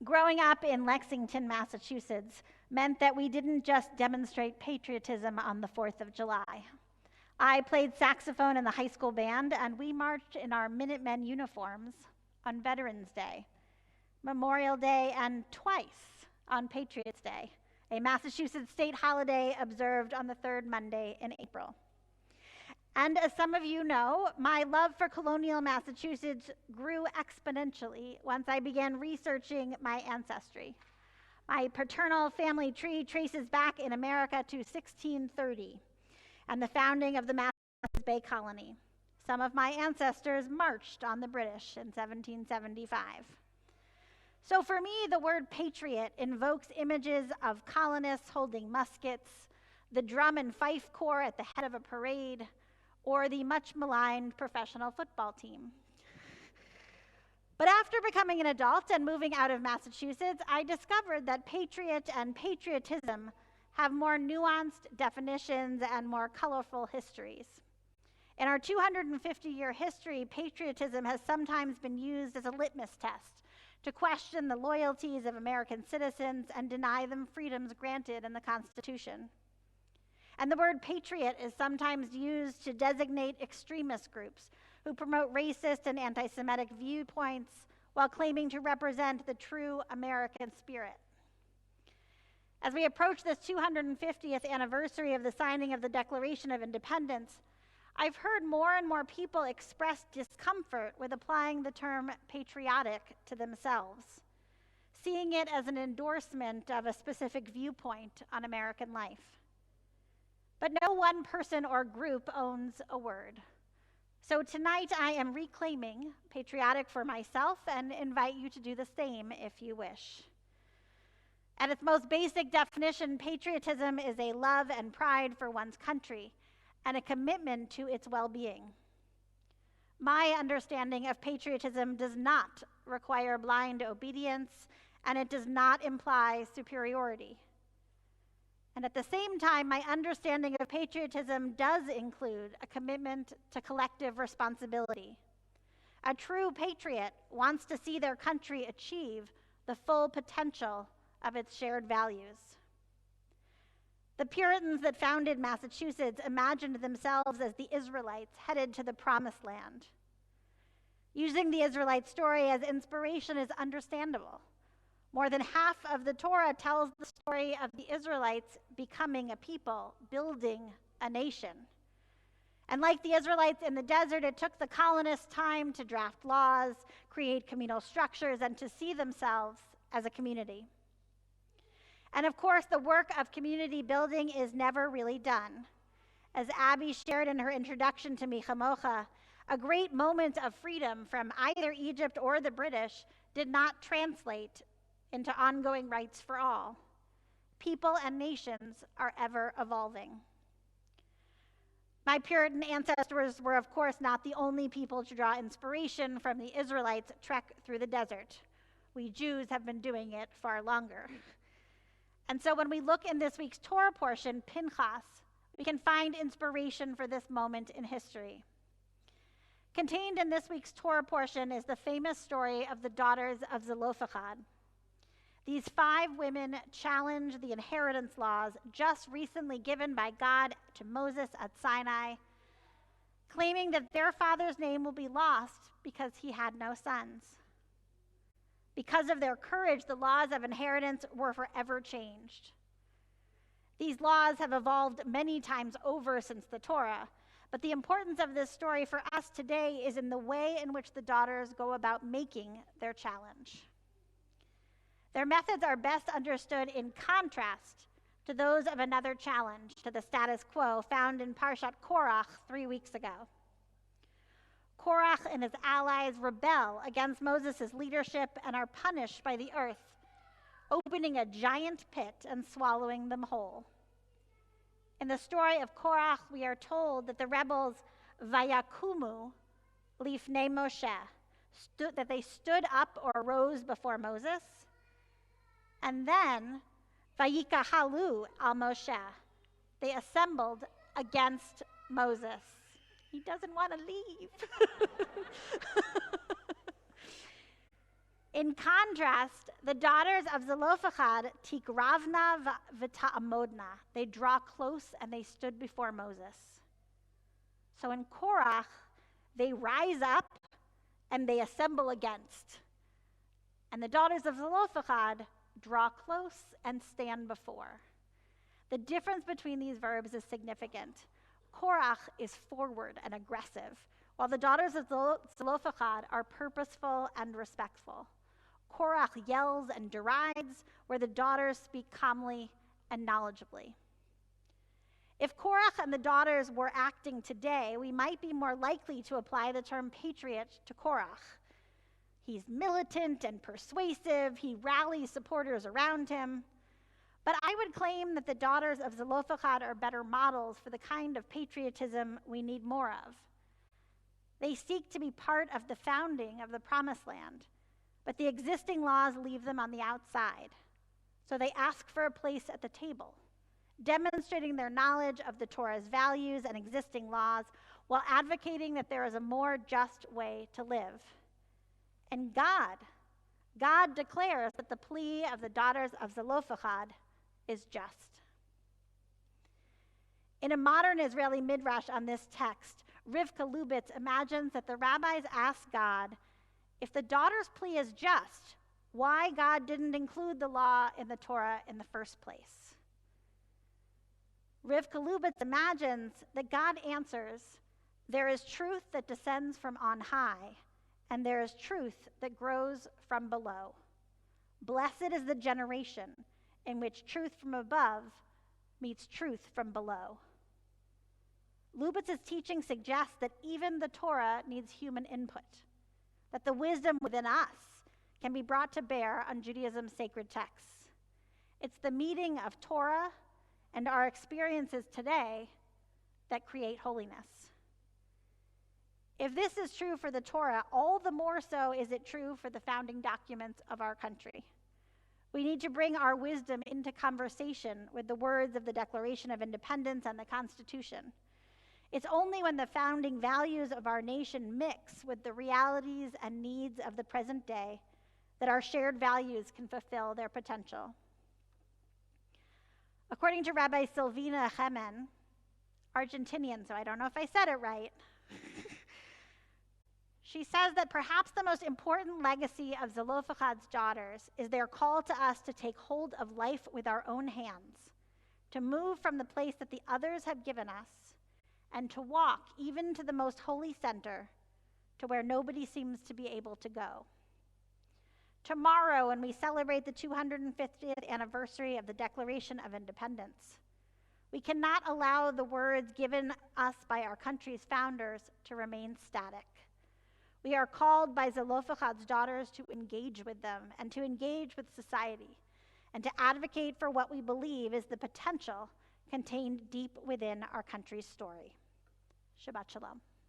Growing up in Lexington, Massachusetts, meant that we didn't just demonstrate patriotism on the 4th of July. I played saxophone in the high school band, and we marched in our Minutemen uniforms on Veterans Day, Memorial Day, and twice on Patriots Day, a Massachusetts state holiday observed on the third Monday in April. And as some of you know, my love for colonial Massachusetts grew exponentially once I began researching my ancestry. My paternal family tree traces back in America to 1630 and the founding of the Massachusetts Bay Colony. Some of my ancestors marched on the British in 1775. So for me, the word patriot invokes images of colonists holding muskets, the drum and fife corps at the head of a parade, or the much maligned professional football team. But after becoming an adult and moving out of Massachusetts, I discovered that patriot and patriotism have more nuanced definitions and more colorful histories. In our 250-year history, patriotism has sometimes been used as a litmus test to question the loyalties of American citizens and deny them freedoms granted in the Constitution. And the word patriot is sometimes used to designate extremist groups who promote racist and anti-Semitic viewpoints while claiming to represent the true American spirit. As we approach this 250th anniversary of the signing of the Declaration of Independence, I've heard more and more people express discomfort with applying the term patriotic to themselves, seeing it as an endorsement of a specific viewpoint on American life. But no one person or group owns a word. So tonight I am reclaiming patriotic for myself and invite you to do the same if you wish. At its most basic definition, patriotism is a love and pride for one's country and a commitment to its well-being. My understanding of patriotism does not require blind obedience, and it does not imply superiority. And at the same time, my understanding of patriotism does include a commitment to collective responsibility. A true patriot wants to see their country achieve the full potential of its shared values. The Puritans that founded Massachusetts imagined themselves as the Israelites headed to the Promised Land. Using the Israelite story as inspiration is understandable. More than half of the Torah tells the story of the Israelites becoming a people, building a nation. And like the Israelites in the desert, it took the colonists time to draft laws, create communal structures, and to see themselves as a community. And of course, the work of community building is never really done. As Abby shared in her introduction to Mi Chamocha, a great moment of freedom from either Egypt or the British did not translate into ongoing rights for all. People and nations are ever evolving. My Puritan ancestors were, of course, not the only people to draw inspiration from the Israelites' trek through the desert. We Jews have been doing it far longer. And so when we look in this week's Torah portion, Pinchas, we can find inspiration for this moment in history. Contained in this week's Torah portion is the famous story of the daughters of Zelophehad. These 5 women challenge the inheritance laws just recently given by God to Moses at Sinai, claiming that their father's name will be lost because he had no sons. Because of their courage, the laws of inheritance were forever changed. These laws have evolved many times over since the Torah, but the importance of this story for us today is in the way in which the daughters go about making their challenge. Their methods are best understood in contrast to those of another challenge to the status quo found in Parashat Korach 3 weeks ago. Korach and his allies rebel against Moses' leadership and are punished by the earth, opening a giant pit and swallowing them whole. In the story of Korach, we are told that the rebels vayakumu lifnei Moshe, that they stood up or rose before Moses, and then vayikahalu al Moshe, they assembled against Moses. He doesn't want to leave. In contrast, the daughters of Zelophehad tikravna v'ta'amodna. They draw close and they stood before Moses. So in Korach, they rise up and they assemble against. And the daughters of Zelophehad draw close and stand before. The difference between these verbs is significant. Korach is forward and aggressive, while the daughters of Zelophehad are purposeful and respectful. Korach yells and derides, where the daughters speak calmly and knowledgeably. If Korach and the daughters were acting today, we might be more likely to apply the term patriot to Korach. He's militant and persuasive. He rallies supporters around him. But I would claim that the daughters of Zelophehad are better models for the kind of patriotism we need more of. They seek to be part of the founding of the Promised Land, but the existing laws leave them on the outside. So they ask for a place at the table, demonstrating their knowledge of the Torah's values and existing laws while advocating that there is a more just way to live. And God declares that the plea of the daughters of Zelophehad is just. In a modern Israeli midrash on this text, Rivka Lubitz imagines that the rabbis ask God, if the daughter's plea is just, why God didn't include the law in the Torah in the first place. Rivka Lubitz imagines that God answers, there is truth that descends from on high, and there is truth that grows from below. Blessed is the generation in which truth from above meets truth from below. Lubitz's teaching suggests that even the Torah needs human input, that the wisdom within us can be brought to bear on Judaism's sacred texts. It's the meeting of Torah and our experiences today that create holiness. If this is true for the Torah, all the more so is it true for the founding documents of our country. We need to bring our wisdom into conversation with the words of the Declaration of Independence and the Constitution. It's only when the founding values of our nation mix with the realities and needs of the present day that our shared values can fulfill their potential. According to Rabbi Silvina Chemen, Argentinian, so I don't know if I said it right, she says that perhaps the most important legacy of Zelophehad's daughters is their call to us to take hold of life with our own hands, to move from the place that the others have given us, and to walk even to the most holy center, to where nobody seems to be able to go. Tomorrow, when we celebrate the 250th anniversary of the Declaration of Independence, we cannot allow the words given us by our country's founders to remain static. We are called by Zelophehad's daughters to engage with them and to engage with society and to advocate for what we believe is the potential contained deep within our country's story. Shabbat Shalom.